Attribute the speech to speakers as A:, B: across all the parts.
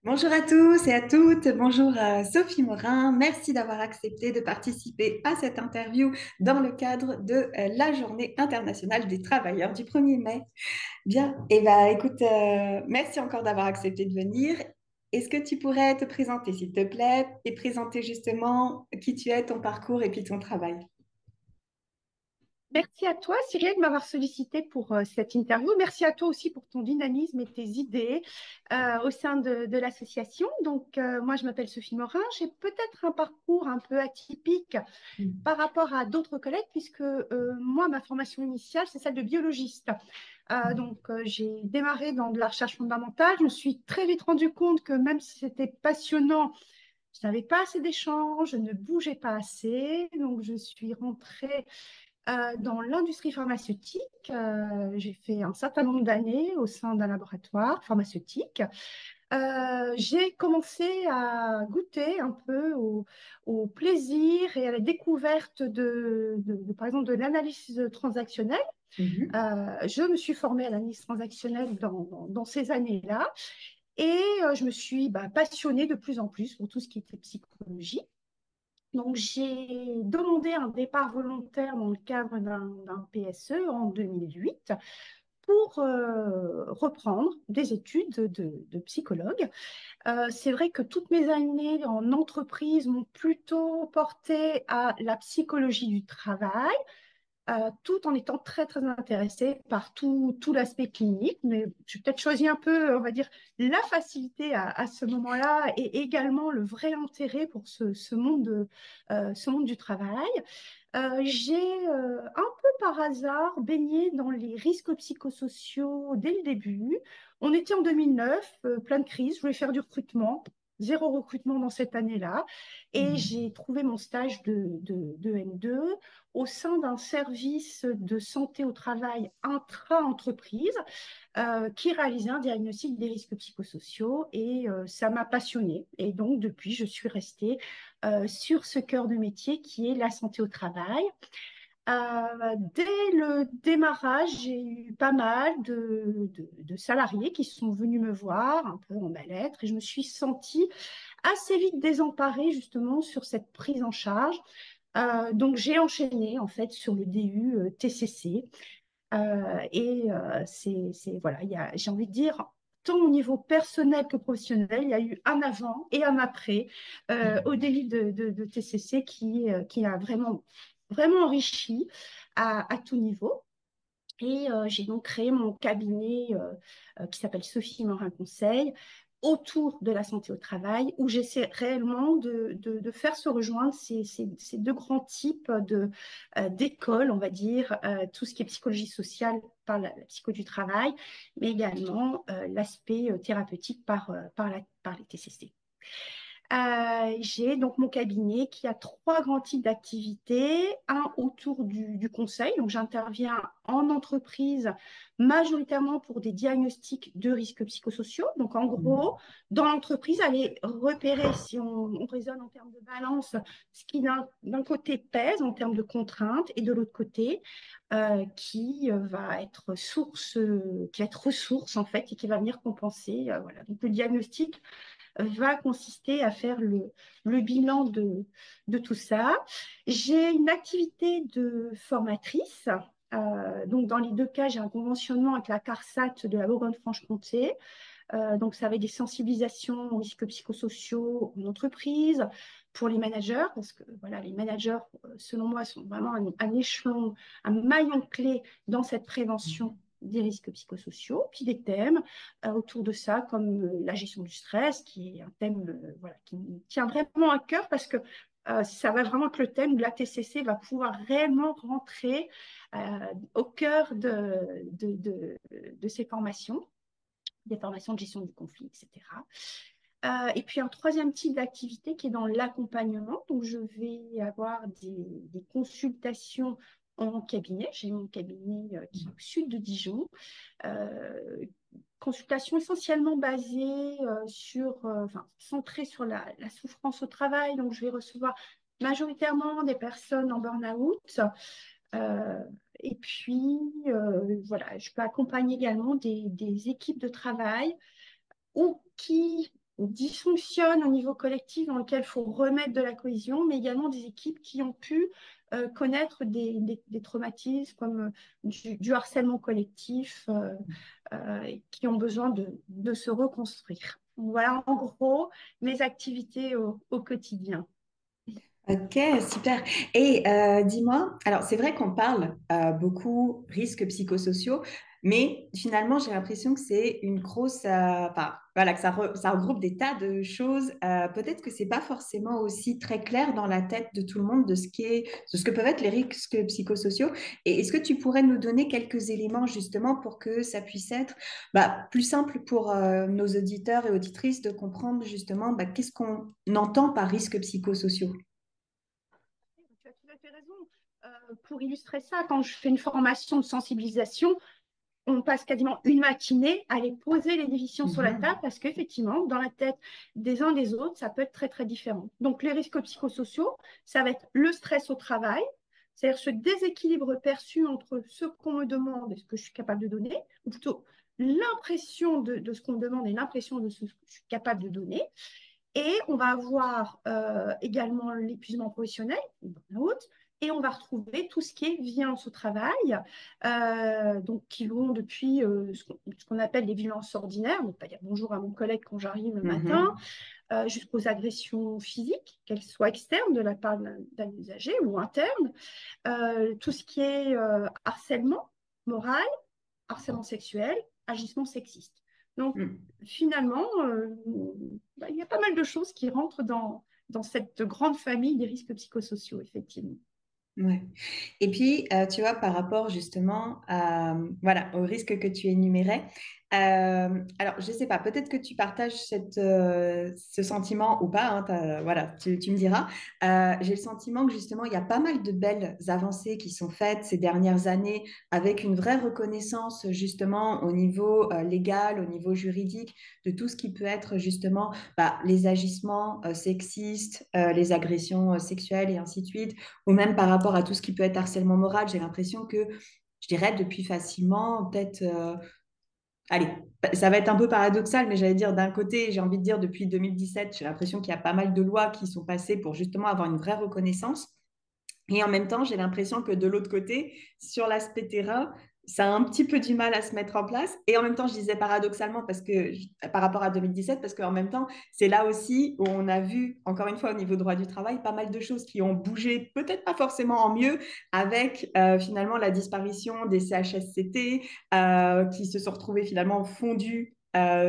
A: Bonjour à tous et à toutes, bonjour Sophie Morin. Merci d'avoir accepté de participer à cette interview dans le cadre de la Journée internationale des travailleurs du 1er mai. Bien, et écoute, merci encore d'avoir accepté de venir. Est-ce que tu pourrais te présenter, s'il te plaît, et présenter justement qui tu es, ton parcours et puis ton travail?
B: Merci à toi, Cyrielle, de m'avoir sollicité pour cette interview. Merci à toi aussi pour ton dynamisme et tes idées au sein de l'association. Moi, je m'appelle Sophie Morin. J'ai peut-être un parcours un peu atypique par rapport à d'autres collègues, puisque moi, ma formation initiale, c'est celle de biologiste. J'ai démarré dans de la recherche fondamentale. Je me suis très vite rendu compte que même si c'était passionnant, je n'avais pas assez d'échanges, je ne bougeais pas assez. Donc, je suis rentrée dans l'industrie pharmaceutique. J'ai fait un certain nombre d'années au sein d'un laboratoire pharmaceutique. J'ai commencé à goûter un peu au plaisir et à la découverte par exemple, de l'analyse transactionnelle.
A: Mhm.
B: Je me suis formée à l'analyse transactionnelle dans ces années-là et je me suis passionnée de plus en plus pour tout ce qui était psychologie. Donc, j'ai demandé un départ volontaire dans le cadre d'un PSE en 2008 pour reprendre des études de psychologue. C'est vrai que toutes mes années en entreprise m'ont plutôt porté à la psychologie du travail, tout en étant très, très intéressée par tout l'aspect clinique. Mais j'ai peut-être choisi un peu, on va dire, la facilité à ce moment-là et également le vrai intérêt pour ce monde du travail. J'ai un peu par hasard baigné dans les risques psychosociaux dès le début. On était en 2009, plein de crises, je voulais faire du recrutement. Zéro recrutement dans cette année-là. Et j'ai trouvé mon stage de N2 au sein d'un service de santé au travail intra-entreprise qui réalisait un diagnostic des risques psychosociaux et ça m'a passionnée. Et donc, depuis, je suis restée sur ce cœur de métier qui est la santé au travail. Dès le démarrage, j'ai eu pas mal de salariés qui sont venus me voir un peu en mal-être et je me suis sentie assez vite désemparée justement sur cette prise en charge. Donc, j'ai enchaîné en fait sur le DU TCC. Voilà, j'ai envie de dire, tant au niveau personnel que professionnel, il y a eu un avant et un après au début de TCC qui a vraiment, vraiment enrichi à tout niveau. Et j'ai donc créé mon cabinet qui s'appelle Sophie Morin Conseil autour de la santé au travail, où j'essaie réellement de faire se rejoindre ces deux grands types d'écoles, on va dire, tout ce qui est psychologie sociale par la psycho du travail, mais également l'aspect thérapeutique par les TCC. J'ai donc mon cabinet qui a trois grands types d'activités. Un autour du conseil, donc j'interviens en entreprise majoritairement pour des diagnostics de risques psychosociaux. Donc en gros, dans l'entreprise, aller repérer, si on raisonne en termes de balance, ce qui d'un côté pèse en termes de contraintes et de l'autre côté qui va être ressource en fait et qui va venir compenser. Voilà. Donc le diagnostic va consister à faire le bilan de tout ça. J'ai une activité de formatrice. Donc, dans les deux cas, j'ai un conventionnement avec la CARSAT de la Bourgogne-Franche-Comté. Donc, ça va être des sensibilisations aux risques psychosociaux en entreprise, pour les managers, parce que voilà, les managers, selon moi, sont vraiment un échelon, un maillon clé dans cette prévention des risques psychosociaux, puis des thèmes autour de ça, comme la gestion du stress, qui est un thème voilà, qui me tient vraiment à cœur, parce que ça va vraiment que le thème de la TCC va pouvoir réellement rentrer au cœur de ces formations, des formations de gestion du conflit, etc. Et puis un troisième type d'activité qui est dans l'accompagnement. Donc je vais avoir des consultations en cabinet. J'ai mon cabinet qui est au sud de Dijon. Euh, Consultation essentiellement basée centrée sur la souffrance au travail. Donc je vais recevoir majoritairement des personnes en burn-out. Euh, et puis, voilà, je peux accompagner également des équipes de travail ou qui dysfonctionnent au niveau collectif, dans lequel il faut remettre de la cohésion, mais également des équipes qui ont pu connaître des traumatismes comme du harcèlement collectif, qui ont besoin de se reconstruire. Voilà en gros mes activités au quotidien.
A: Ok, super. Et dis-moi, alors c'est vrai qu'on parle beaucoup risques psychosociaux, mais finalement j'ai l'impression que c'est une grosse, enfin voilà, que ça regroupe des tas de choses. Peut-être que c'est pas forcément aussi très clair dans la tête de tout le monde de ce que peuvent être les risques psychosociaux. Et est-ce que tu pourrais nous donner quelques éléments justement pour que ça puisse être plus simple pour nos auditeurs et auditrices de comprendre justement qu'est-ce qu'on entend par risques psychosociaux?
B: Tu as tout à fait raison. Pour illustrer ça, quand je fais une formation de sensibilisation, on passe quasiment une matinée à aller poser les définitions sur la table
A: Mhm.
B: parce qu'effectivement, dans la tête des uns des autres, ça peut être très, très différent. Donc, les risques psychosociaux, ça va être le stress au travail, c'est-à-dire ce déséquilibre perçu entre ce qu'on me demande et ce que je suis capable de donner, ou plutôt l'impression de ce qu'on me demande et l'impression de ce que je suis capable de donner. Et on va avoir également l'épuisement professionnel, le burn-out, et on va retrouver tout ce qui est violence au travail, donc qui vont depuis ce qu'on appelle les violences ordinaires, donc pas dire bonjour à mon collègue quand j'arrive le matin,
A: Mhm.
B: jusqu'aux agressions physiques, qu'elles soient externes de la part d'un usager ou internes, tout ce qui est harcèlement moral, harcèlement sexuel, agissement sexiste. Donc,
A: Mm.
B: finalement, il y a pas mal de choses qui rentrent dans cette grande famille des risques psychosociaux, effectivement.
A: Ouais. Et puis, tu vois, par rapport justement voilà, au risque que tu énumérais, alors je sais pas, peut-être que tu partages ce sentiment ou pas, hein, voilà, tu me diras. J'ai le sentiment que justement, il y a pas mal de belles avancées qui sont faites ces dernières années avec une vraie reconnaissance justement au niveau légal, au niveau juridique, de tout ce qui peut être justement les agissements sexistes, les agressions sexuelles et ainsi de suite ou même par rapport à tout ce qui peut être harcèlement moral, j'ai l'impression que, je dirais, depuis facilement, peut-être, allez, ça va être un peu paradoxal, mais j'allais dire d'un côté, j'ai envie de dire depuis 2017, j'ai l'impression qu'il y a pas mal de lois qui sont passées pour justement avoir une vraie reconnaissance. Et en même temps, j'ai l'impression que de l'autre côté, sur l'aspect terrain, ça a un petit peu du mal à se mettre en place. Et en même temps, je disais paradoxalement parce que par rapport à 2017, parce qu'en même temps, c'est là aussi où on a vu, encore une fois, au niveau droit du travail, pas mal de choses qui ont bougé, peut-être pas forcément en mieux, avec finalement la disparition des CHSCT, qui se sont retrouvés finalement fondus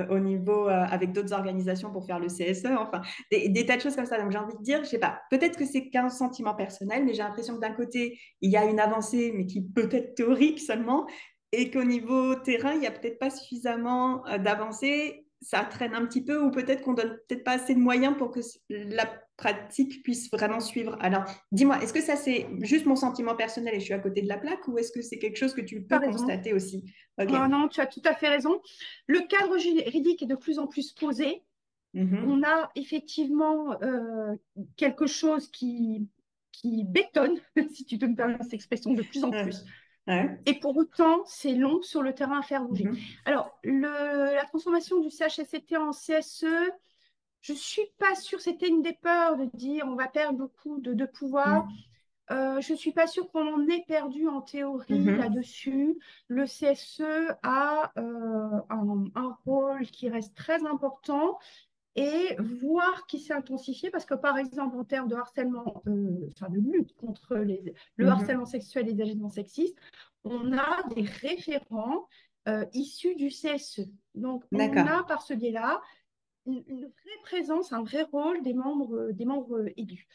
A: au niveau avec d'autres organisations pour faire le CSE. Enfin, des tas de choses comme ça. Donc j'ai envie de dire, je sais pas, peut-être que c'est qu'un sentiment personnel, mais j'ai l'impression que d'un côté, il y a une avancée, mais qui peut être théorique seulement, et qu'au niveau terrain, il n'y a peut-être pas suffisamment d'avancée. Ça traîne un petit peu, ou peut-être qu'on donne peut-être pas assez de moyens pour que la pratique puisse vraiment suivre. Alors, dis-moi, est-ce que ça c'est juste mon sentiment personnel et je suis à côté de la plaque, ou est-ce que c'est quelque chose que tu
B: Tu as
A: peux
B: raison.
A: constater aussi? Ok.
B: Non, non, tu as tout à fait raison. Le cadre juridique est de plus en plus posé. On
A: Mhm.
B: a effectivement quelque chose qui bétonne, si tu peux me permettre cette expression, de plus en
A: Ouais.
B: plus.
A: Ouais.
B: Et pour autant, c'est long sur le terrain à faire bouger.
A: Mhm.
B: Alors, la transformation du CHSCT en CSE, je ne suis pas sûre, c'était une des peurs de dire on va perdre beaucoup de pouvoir.
A: Mhm.
B: Je ne suis pas sûre qu'on en ait perdu en théorie
A: Mhm.
B: là-dessus. Le CSE a un rôle qui reste très important et voir qui s'est intensifié parce que par exemple en termes de harcèlement, enfin de lutte contre le harcèlement
A: Mhm.
B: sexuel et les agissements sexistes, on a des référents issus du CSE. Donc on
A: D'accord.
B: a par ce biais-là une vraie présence, un vrai rôle des membres élus.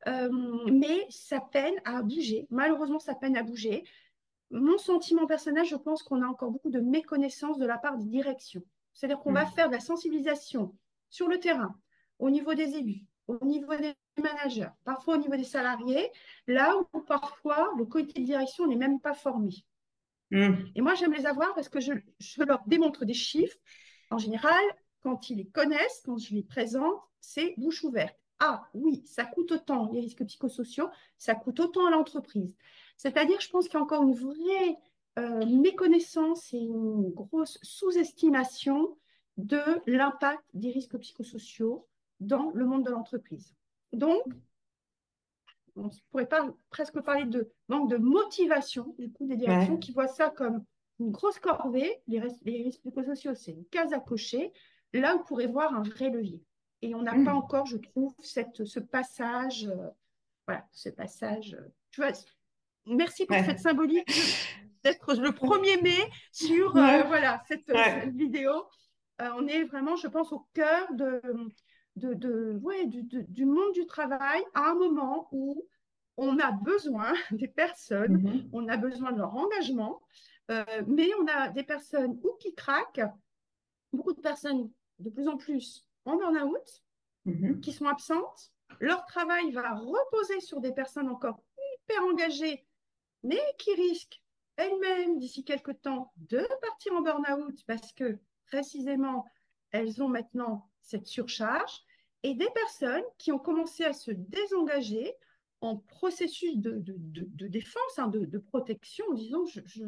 B: Mais ça peine à bouger. Malheureusement, ça peine à bouger. Mon sentiment personnel, je pense qu'on a encore beaucoup de méconnaissance de la part des directions. C'est-à-dire qu'on va
A: Mhm.
B: faire de la sensibilisation sur le terrain, au niveau des élus, au niveau des managers, parfois au niveau des salariés, là où parfois le comité de direction n'est même pas formé.
A: Mhm.
B: Et moi, j'aime les avoir parce que je leur démontre des chiffres. En général, quand ils les connaissent, quand je les présente, c'est bouche ouverte. Ah oui, ça coûte autant, les risques psychosociaux, ça coûte autant à l'entreprise. C'est-à-dire, je pense qu'il y a encore une vraie méconnaissance et une grosse sous-estimation de l'impact des risques psychosociaux dans le monde de l'entreprise. Donc, on pourrait pas, presque parler de manque de motivation du coup des directions
A: Ouais.
B: qui voient ça comme une grosse corvée. Les risques psychosociaux, c'est une case à cocher. Là, on pourrait voir un vrai levier. Et on n'a pas
A: Mhm.
B: encore, je trouve, ce passage, voilà, ce passage. Tu vois, merci pour cette
A: Ouais.
B: symbolique d'être le 1er mai sur
A: Ouais.
B: voilà, cette
A: Ouais.
B: vidéo. On est vraiment, je pense, au cœur ouais, du monde du travail à un moment où on a besoin des personnes,
A: Mhm.
B: on a besoin de leur engagement, mais on a des personnes ou qui craquent, beaucoup de personnes de plus en plus en burn-out, qui
A: Mhm.
B: sont absentes. Leur travail va reposer sur des personnes encore hyper engagées, mais qui risquent elles-mêmes, d'ici quelques temps, de partir en burn-out parce que, précisément, elles ont maintenant cette surcharge, et des personnes qui ont commencé à se désengager en processus de défense, hein, de protection, en disant je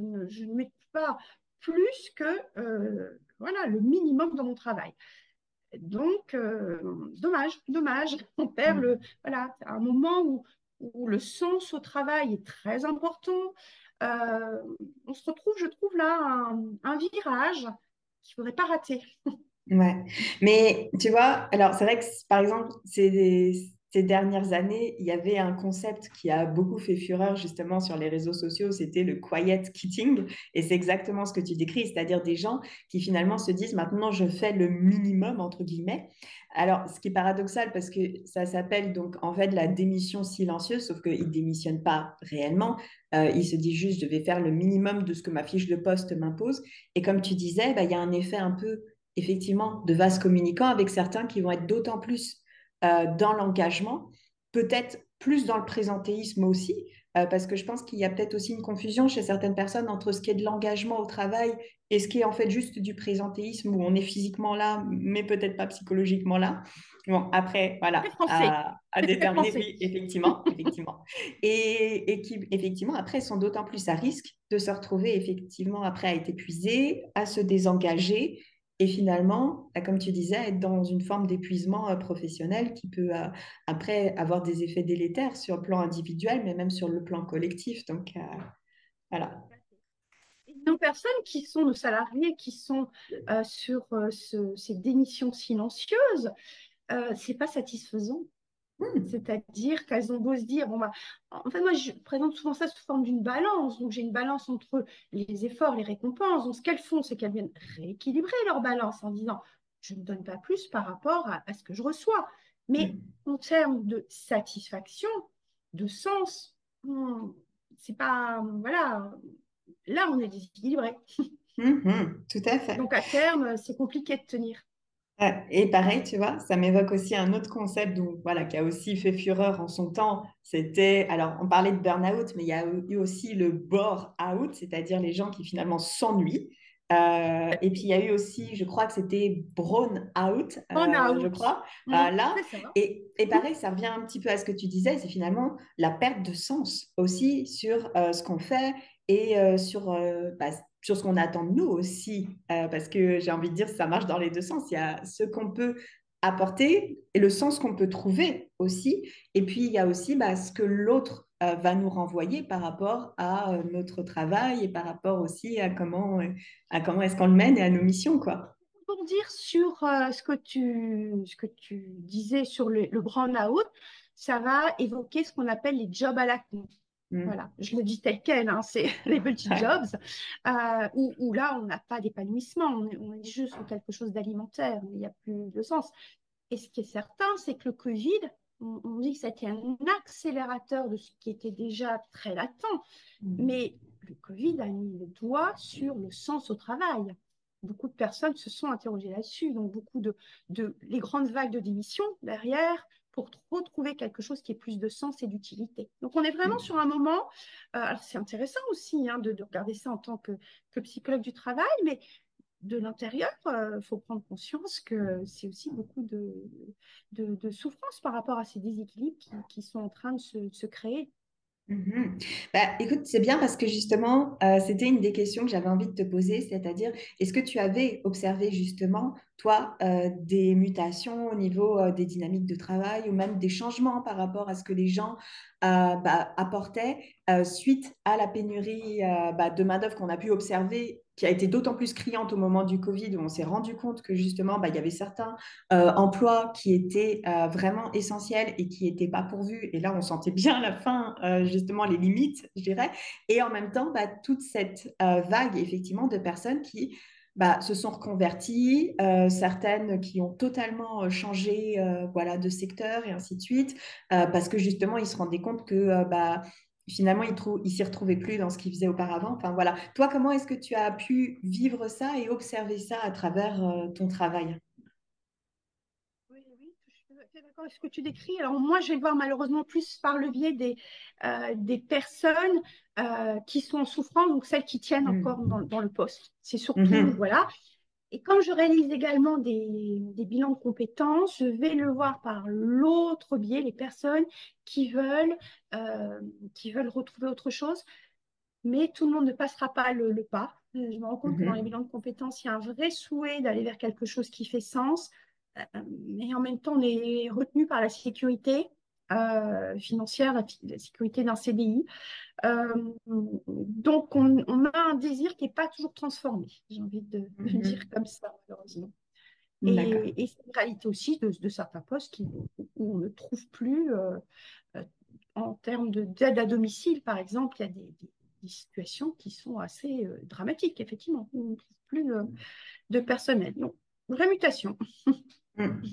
B: ne mets pas plus que voilà, le minimum dans mon travail. Donc, dommage, on perd voilà, un moment où le sens au travail est très important. Euh, on se retrouve, je trouve, là, un virage qu'il ne faudrait pas rater.
A: Ouais, mais tu vois, alors c'est vrai que par exemple, ces dernières années, il y avait un concept qui a beaucoup fait fureur justement sur les réseaux sociaux, c'était le quiet quitting, et c'est exactement ce que tu décris, c'est-à-dire des gens qui finalement se disent maintenant je fais le minimum entre guillemets. Alors, ce qui est paradoxal parce que ça s'appelle donc en fait la démission silencieuse, sauf qu'ils ne démissionnent pas réellement, ils se disent juste je vais faire le minimum de ce que ma fiche de poste m'impose, et comme tu disais, bah, il y a un effet un peu effectivement de vases communicants avec certains qui vont être d'autant plus dans l'engagement, peut-être plus dans le présentéisme aussi, parce que je pense qu'il y a peut-être aussi une confusion chez certaines personnes entre ce qui est de l'engagement au travail et ce qui est en fait juste du présentéisme où on est physiquement là, mais peut-être pas psychologiquement là. Bon, après,
B: Très
A: voilà,
B: français,
A: à
B: c'est très
A: déterminer,
B: français.
A: oui, effectivement, effectivement. Et qui, effectivement, après, sont d'autant plus à risque de se retrouver, effectivement, après, à être épuisés, à se désengager et finalement, comme tu disais, être dans une forme d'épuisement professionnel qui peut après avoir des effets délétères sur le plan individuel, mais même sur le plan collectif. Donc, voilà.
B: Nos personnes qui sont nos salariés, qui sont sur ces démissions silencieuses, c'est pas satisfaisant.
A: Hmm.
B: C'est-à-dire qu'elles ont beau se dire, bon, bah, en fait, moi, je présente souvent ça sous forme d'une balance. Donc, j'ai une balance entre les efforts, les récompenses. Donc, ce qu'elles font, c'est qu'elles viennent rééquilibrer leur balance en disant, je ne donne pas plus par rapport à ce que je reçois. Mais
A: Hmm.
B: en termes de satisfaction, de sens, c'est pas, voilà, là, on est déséquilibré.
A: Tout à fait.
B: Donc, à terme, c'est compliqué de tenir.
A: Ouais, et pareil, tu vois, ça m'évoque aussi un autre concept dont, voilà, qui a aussi fait fureur en son temps. C'était, alors, on parlait de burn-out, mais il y a eu aussi le bore-out, c'est-à-dire les gens qui finalement s'ennuient. Et puis, il y a eu aussi, je crois que c'était brown-out,
B: On
A: je
B: out.
A: crois, là.
B: C'est ça.
A: Et pareil, ça revient un petit peu à ce que tu disais, c'est finalement la perte de sens aussi sur ce qu'on fait et sur ce qu'on attend de nous aussi, parce que j'ai envie de dire, ça marche dans les deux sens. Il y a ce qu'on peut apporter et le sens qu'on peut trouver aussi. Et puis, il y a aussi ce que l'autre va nous renvoyer par rapport à notre travail et par rapport aussi à comment est-ce qu'on le mène et à nos missions, quoi.
B: Pour dire sur ce que tu disais sur le burn-out, ça va évoquer ce qu'on appelle les jobs à la con.
A: Mm.
B: Voilà, je le dis tel quel, hein, c'est les petits
A: Ouais.
B: jobs, où là, on n'a pas d'épanouissement, on est juste sur quelque chose d'alimentaire, mais il n'y a plus de sens. Et ce qui est certain, c'est que le Covid, on dit que c'était un accélérateur de ce qui était déjà très latent,
A: Mm.
B: mais le Covid a mis le doigt sur le sens au travail. Beaucoup de personnes se sont interrogées là-dessus, donc beaucoup les grandes vagues de démission derrière pour retrouver quelque chose qui ait plus de sens et d'utilité. Donc on est vraiment sur un moment, alors c'est intéressant aussi de regarder ça en tant que psychologue du travail, mais de l'intérieur, il faut prendre conscience que c'est aussi beaucoup de souffrance par rapport à ces déséquilibres qui sont en train de se créer.
A: Mhm. Écoute, c'est bien parce que justement, c'était une des questions que j'avais envie de te poser, c'est-à-dire, est-ce que tu avais observé justement toi, des mutations au niveau des dynamiques de travail ou même des changements par rapport à ce que les gens apportaient suite à la pénurie de main-d'œuvre qu'on a pu observer, qui a été d'autant plus criante au moment du Covid, où on s'est rendu compte que justement, il y avait certains emplois qui étaient vraiment essentiels et qui n'étaient pas pourvus. Et là, on sentait bien à la fin, justement, les limites, je dirais. Et en même temps, toute cette vague, effectivement, de personnes qui se sont reconverties, certaines qui ont totalement changé voilà, de secteur et ainsi de suite, parce que justement, ils se rendaient compte que finalement, ils s'y retrouvaient plus dans ce qu'ils faisaient auparavant. Enfin, voilà. Toi, comment est-ce que tu as pu vivre ça et observer ça à travers ton travail?
B: Oui, oui, je suis tout à fait d'accord avec ce que tu décris. Alors moi, je vais le voir malheureusement plus par le biais des personnes qui sont en souffrance, donc celles qui tiennent encore
A: Mm.
B: dans le poste. C'est surtout,
A: Mhm.
B: voilà. Et quand je réalise également des bilans de compétences, je vais le voir par l'autre biais, les personnes qui veulent, euh, qui veulent retrouver autre chose, mais tout le monde ne passera pas le pas. Je me rends compte que dans les
A: Mhm.
B: bilans de compétences, il y a un vrai souhait d'aller vers quelque chose qui fait sens, mais en même temps, on est retenu par la sécurité financière, la sécurité d'un CDI. Donc, on a un désir qui n'est pas toujours transformé, j'ai envie de le dire
A: Mhm.
B: comme ça, malheureusement.
A: D'accord.
B: Et c'est une réalité aussi de certains postes où on ne trouve plus, euh, en termes d'aide à domicile, par exemple, il y a des situations qui sont assez dramatiques, effectivement. On ne trouve plus de personnel. Donc, vraie mutation.
A: Mm.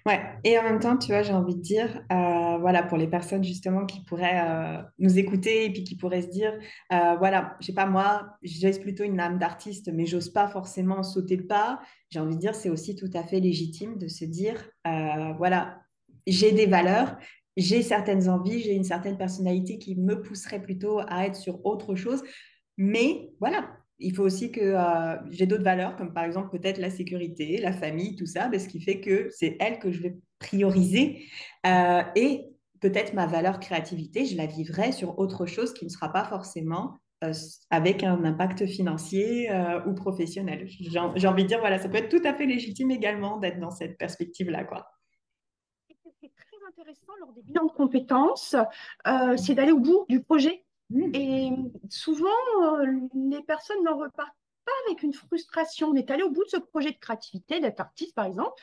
A: Ouais, et en même temps, tu vois, j'ai envie de dire, voilà, pour les personnes justement qui pourraient nous écouter et puis qui pourraient se dire, voilà, je sais pas, moi, j'ai plutôt une âme d'artiste, mais j'ose pas forcément sauter le pas. J'ai envie de dire, c'est aussi tout à fait légitime de se dire, voilà, j'ai des valeurs, j'ai certaines envies, j'ai une certaine personnalité qui me pousserait plutôt à être sur autre chose. Mais voilà, il faut aussi que j'ai d'autres valeurs, comme par exemple peut-être la sécurité, la famille, tout ça, mais ce qui fait que c'est elle que je vais prioriser. Et peut-être ma valeur créativité, je la vivrai sur autre chose qui ne sera pas forcément avec un impact financier ou professionnel. J'ai envie de dire, voilà, ça peut être tout à fait légitime également d'être dans cette perspective-là, quoi.
B: Et ce qui est très intéressant lors des bilans de compétences, c'est d'aller au bout du projet.
A: Mm.
B: Et souvent, les personnes n'en repartent pas avec une frustration. On est allé au bout de ce projet de créativité, d'être artiste par exemple,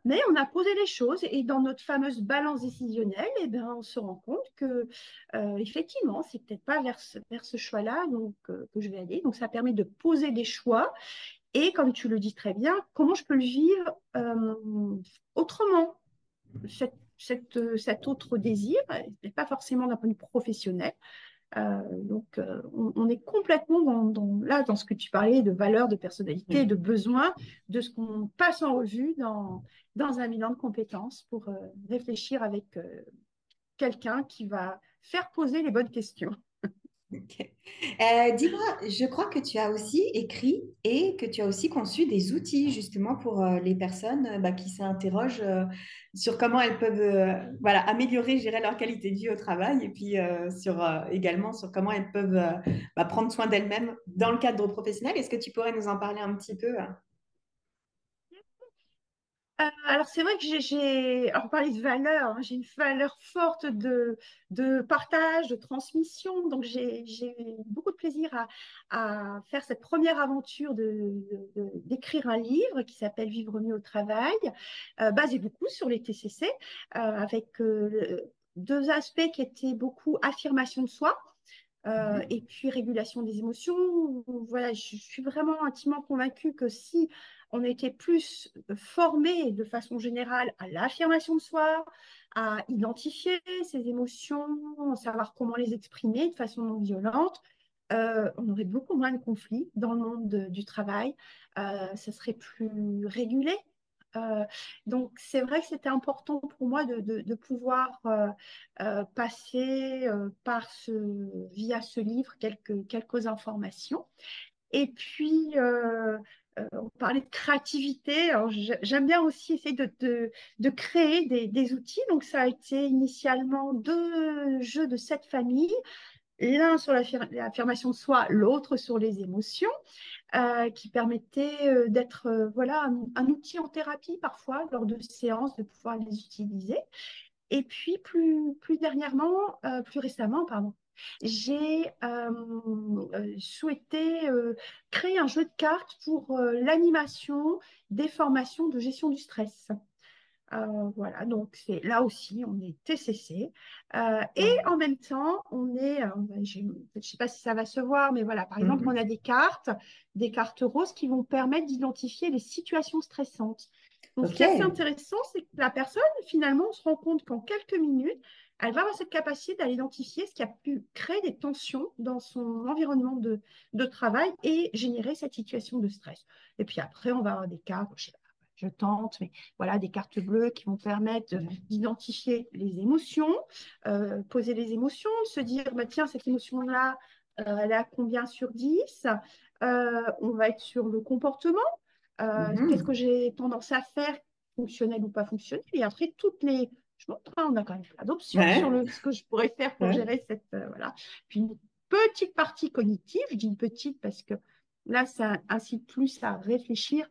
B: mais on a posé les choses et dans notre fameuse balance décisionnelle, eh ben, on se rend compte que effectivement, c'est peut-être pas vers ce choix-là que je vais aller. Donc, ça permet de poser des choix et, comme tu le dis très bien, comment je peux le vivre autrement, cet autre désir, et pas forcément d'un point de vue professionnel. On est complètement là, dans ce que tu parlais de valeurs, de personnalité, de
A: Mm.
B: besoins, de ce qu'on passe en revue dans un bilan de compétences pour réfléchir avec quelqu'un qui va faire poser les bonnes questions.
A: Ok. Dis-moi, je crois que tu as aussi écrit et que tu as aussi conçu des outils justement pour les personnes qui s'interrogent sur comment elles peuvent voilà, améliorer, je dirais, leur qualité de vie au travail et puis également sur comment elles peuvent prendre soin d'elles-mêmes dans le cadre professionnel. Est-ce que tu pourrais nous en parler un petit peu?
B: Alors c'est vrai que alors, on parlait de valeur, hein, j'ai une valeur forte de partage, de transmission, donc j'ai beaucoup de plaisir à faire cette première aventure d'écrire un livre qui s'appelle Vivre mieux au travail, basé beaucoup sur les TCC, avec deux aspects qui étaient beaucoup affirmation de soi. Et
A: Mhm.
B: puis régulation des émotions. Voilà, je suis vraiment intimement convaincue que si on était plus formé de façon générale à l'affirmation de soi, à identifier ses émotions, savoir comment les exprimer de façon non violente, on aurait beaucoup moins de conflits dans le monde du travail. Ça serait plus régulé. Euh, donc, c'est vrai que c'était important pour moi de pouvoir passer via ce livre quelques informations. Et puis, on parlait de créativité. Alors, j'aime bien aussi essayer de créer des outils. Donc, ça a été initialement deux jeux de cette famille l'un sur l'affirmation de soi, l'autre sur les émotions, qui permettait d'être voilà, un outil en thérapie parfois lors de séances, de pouvoir les utiliser. Et puis plus récemment, pardon, j'ai souhaité créer un jeu de cartes pour l'animation des formations de gestion du stress. Voilà, donc c'est là aussi, on est TCC. Et en même temps, on est, je ne sais pas si ça va se voir, mais voilà, par exemple, on
A: Mhm.
B: a des cartes roses qui vont permettre d'identifier les situations stressantes. Donc, ce
A: Ok.
B: qui est assez intéressant, c'est que la personne, finalement, on se rend compte qu'en quelques minutes, elle va avoir cette capacité d'aller identifier ce qui a pu créer des tensions dans son environnement de travail et générer cette situation de stress. Et puis après, on va avoir des cartes, je sais pas, je tente, mais voilà, des cartes bleues qui vont permettre d'identifier les émotions, poser les émotions, se dire, bah, tiens, cette émotion-là, elle a combien sur 10. On va être sur le comportement. Qu'est-ce que
A: Mhm.
B: j'ai tendance à faire, fonctionnel ou pas fonctionnel. Et après, je montre, hein, on a quand même plein d'options sur
A: Ouais,
B: ce que je pourrais faire pour
A: ouais.
B: gérer cette. Voilà. Puis une petite partie cognitive, je dis une petite parce que là, ça incite plus à réfléchir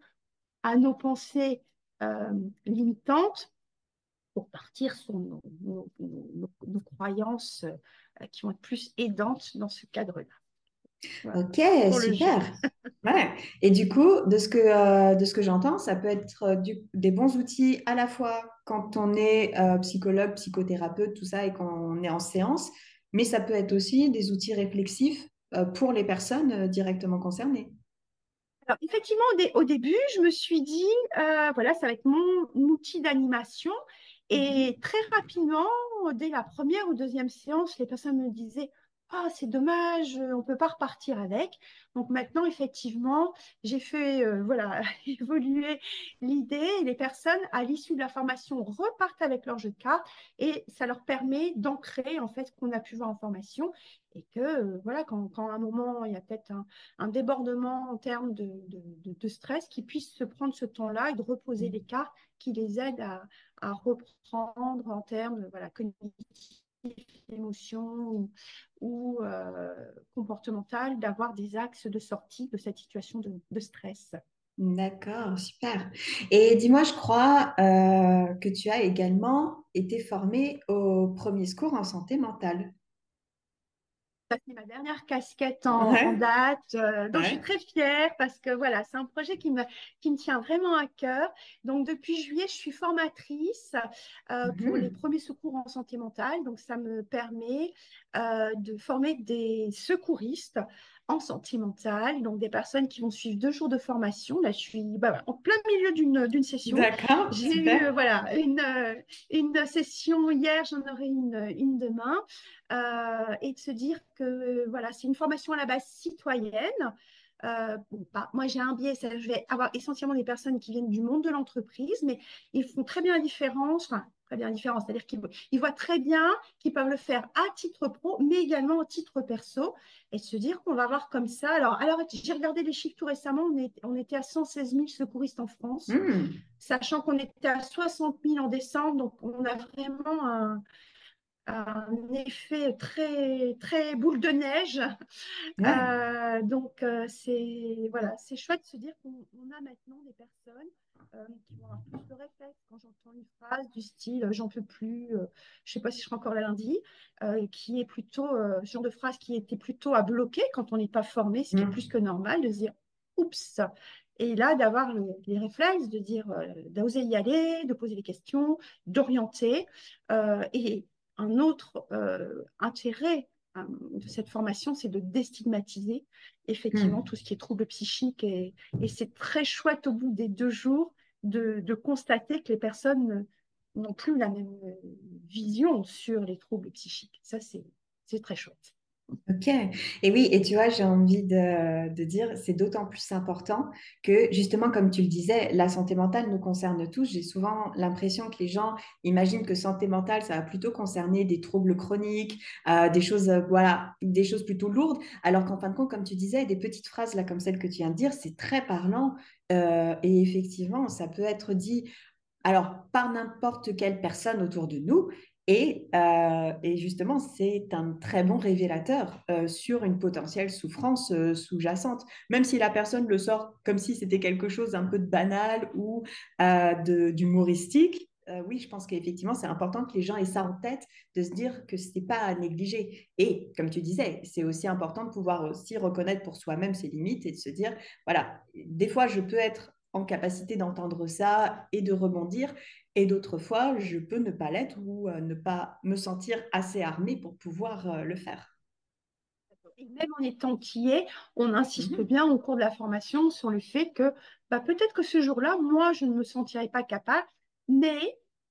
B: à nos pensées euh, limitantes pour partir sur nos croyances qui vont être plus aidantes dans ce cadre-là. Voilà,
A: Ok,
B: pour le jeu.
A: super. Ouais. Et du coup, de ce que j'entends, ça peut être des bons outils à la fois quand on est psychologue, psychothérapeute, tout ça, et quand on est en séance, mais ça peut être aussi des outils réflexifs pour les personnes directement concernées.
B: Alors, effectivement, au début, je me suis dit, voilà, ça va être mon outil d'animation.
A: Mhm.
B: Et très rapidement, dès la première ou deuxième séance, les personnes me disaient, ah, c'est dommage, on ne peut pas repartir avec. Donc maintenant, effectivement, j'ai fait voilà, évoluer l'idée et les personnes, à l'issue de la formation, repartent avec leur jeu de cartes et ça leur permet d'ancrer en fait ce qu'on a pu voir en formation et que voilà, quand à un moment, il y a peut-être un débordement en termes de stress, qui puissent se prendre ce temps-là et de reposer les cartes qui les aident à reprendre en termes voilà, cognitifs, émotions ou comportementales, d'avoir des axes de sortie de cette situation de stress.
A: D'accord, super. Et dis-moi, je crois que tu as également été formée au premier secours en santé mentale.
B: Ça, c'est ma dernière casquette en
A: Ouais,
B: date, dont je suis
A: ouais.
B: très fière parce que voilà, c'est un projet qui me tient vraiment à cœur. Donc, depuis juillet, je suis formatrice pour les
A: Mhm.
B: premiers secours en santé mentale. Donc, ça me permet de former des secouristes en santé mentale, donc des personnes qui vont suivre 2 jours de formation. Là, je suis bah, voilà, en plein milieu d'une session.
A: D'accord,
B: J'ai eu
A: super.
B: voilà, une session hier, j'en aurai une demain et de se dire que voilà, c'est une formation à la base citoyenne. Bon, bah, moi, j'ai un biais, je vais avoir essentiellement des personnes qui viennent du monde de l'entreprise, mais ils font très bien la différence, enfin, très bien la différence, c'est-à-dire qu'ils voient très bien qu'ils peuvent le faire à titre pro, mais également à titre perso, et se dire qu'on va voir comme ça. Alors j'ai regardé les chiffres tout récemment, on était à 116 000 secouristes en France,
A: Hmm.
B: sachant qu'on était à 60 000 en décembre, donc on a vraiment un effet très, très boule de neige.
A: Ouais.
B: Donc, c'est voilà, c'est chouette de se dire qu'on a maintenant des personnes qui vont avoir plus de réflexe quand j'entends une phrase du style j'en peux plus, je ne sais pas si je serai encore là lundi, qui est plutôt ce genre de phrase qui était plutôt à bloquer quand on n'est pas formé, ce qui est plus
A: Hmm.
B: que normal, de se dire oups. Et là, d'avoir les réflexes, de dire, d'oser y aller, de poser des questions, d'orienter. Et un autre intérêt de cette formation, c'est de déstigmatiser effectivement
A: Hmm.
B: tout ce qui est troubles psychiques. Et c'est très chouette au bout des 2 jours de constater que les personnes n'ont plus la même vision sur les troubles psychiques. Ça, c'est très chouette.
A: Ok. Et oui, et tu vois, j'ai envie de dire, c'est d'autant plus important que justement, comme tu le disais, la santé mentale nous concerne tous. J'ai souvent l'impression que les gens imaginent que santé mentale, ça va plutôt concerner des troubles chroniques, des choses, voilà, des choses plutôt lourdes, alors qu'en fin de compte, comme tu disais, des petites phrases là, comme celle que tu viens de dire, c'est très parlant. Et effectivement, ça peut être dit alors par n'importe quelle personne autour de nous. Et justement, c'est un très bon révélateur sur une potentielle souffrance sous-jacente. Même si la personne le sort comme si c'était quelque chose un peu de banal ou d'humoristique, oui, je pense qu'effectivement, c'est important que les gens aient ça en tête, de se dire que ce n'est pas à négliger. Et comme tu disais, c'est aussi important de pouvoir aussi reconnaître pour soi-même ses limites et de se dire, voilà, des fois, je peux être en capacité d'entendre ça et de rebondir, et d'autres fois, je peux ne pas l'être ou ne pas me sentir assez armée pour pouvoir le faire.
B: Et même en étant qui est, on insiste
A: Mhm.
B: bien au cours de la formation sur le fait que bah, peut-être que ce jour-là, moi, je ne me sentirais pas capable, mais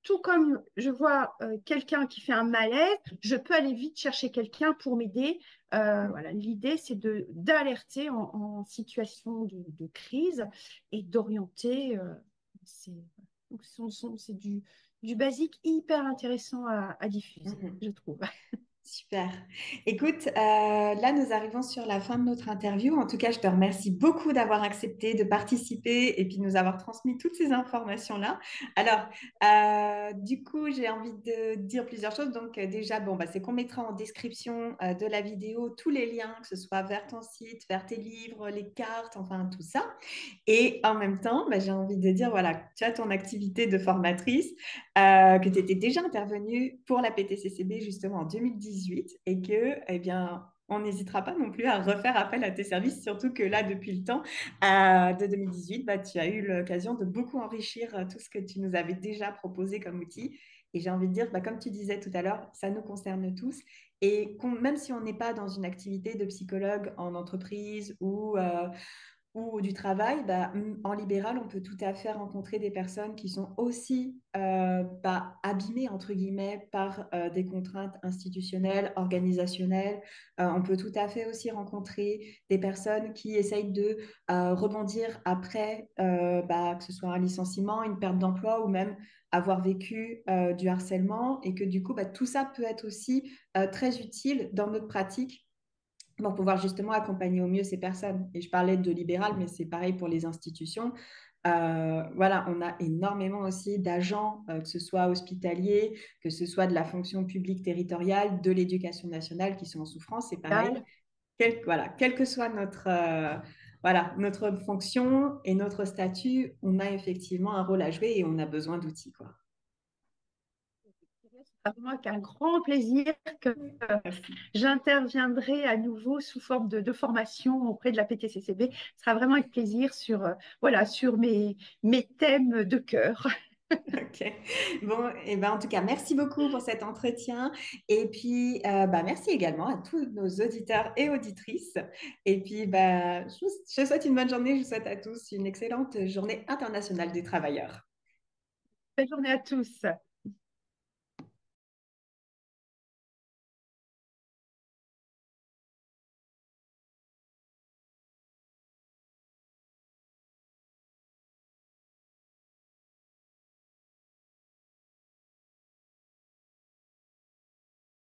B: tout comme je vois quelqu'un qui fait un malaise, je peux aller vite chercher quelqu'un pour m'aider. Voilà, l'idée, c'est de d'alerter en situation de crise et d'orienter. C'est donc, c'est du basique hyper intéressant à diffuser,
A: Mhm.
B: je trouve.
A: Super. Écoute, là, nous arrivons sur la fin de notre interview. En tout cas, je te remercie beaucoup d'avoir accepté de participer et puis de nous avoir transmis toutes ces informations-là. Alors, du coup, j'ai envie de dire plusieurs choses. Donc, déjà, bon, bah, c'est qu'on mettra en description de la vidéo tous les liens, que ce soit vers ton site, vers tes livres, les cartes, enfin, tout ça. Et en même temps, bah, j'ai envie de dire, voilà, tu as ton activité de formatrice, que tu étais déjà intervenue pour la PTCCB justement en 2018 et que, eh bien, on n'hésitera pas non plus à refaire appel à tes services, surtout que là, depuis le temps de 2018, bah, tu as eu l'occasion de beaucoup enrichir tout ce que tu nous avais déjà proposé comme outil. Et j'ai envie de dire, bah, comme tu disais tout à l'heure, ça nous concerne tous. Et même si on n'est pas dans une activité de psychologue en entreprise ou du travail, bah, en libéral, on peut tout à fait rencontrer des personnes qui sont aussi bah, abîmées, entre guillemets, par des contraintes institutionnelles, organisationnelles. On peut tout à fait aussi rencontrer des personnes qui essayent de rebondir après, bah, que ce soit un licenciement, une perte d'emploi ou même avoir vécu du harcèlement et que du coup, bah, tout ça peut être aussi très utile dans notre pratique pour pouvoir justement accompagner au mieux ces personnes. Et je parlais de libéral, mais c'est pareil pour les institutions. Voilà, on a énormément aussi d'agents, que ce soit hospitaliers, que ce soit de la fonction publique territoriale, de l'éducation nationale, qui sont en souffrance. C'est pareil. Voilà, quelle que soit voilà, notre fonction et notre statut, on a effectivement un rôle à jouer et on a besoin d'outils, quoi.
B: C'est vraiment avec un grand plaisir que
A: Merci.
B: j'interviendrai à nouveau sous forme de formation auprès de la PTCCB. Ce sera vraiment avec plaisir sur, voilà, sur mes thèmes de cœur.
A: Ok. Bon, et ben en tout cas, merci beaucoup pour cet entretien. Et puis, bah, merci également à tous nos auditeurs et auditrices. Et puis, bah, je souhaite une bonne journée. Je vous souhaite à tous une excellente journée internationale des travailleurs.
B: Belle journée à tous.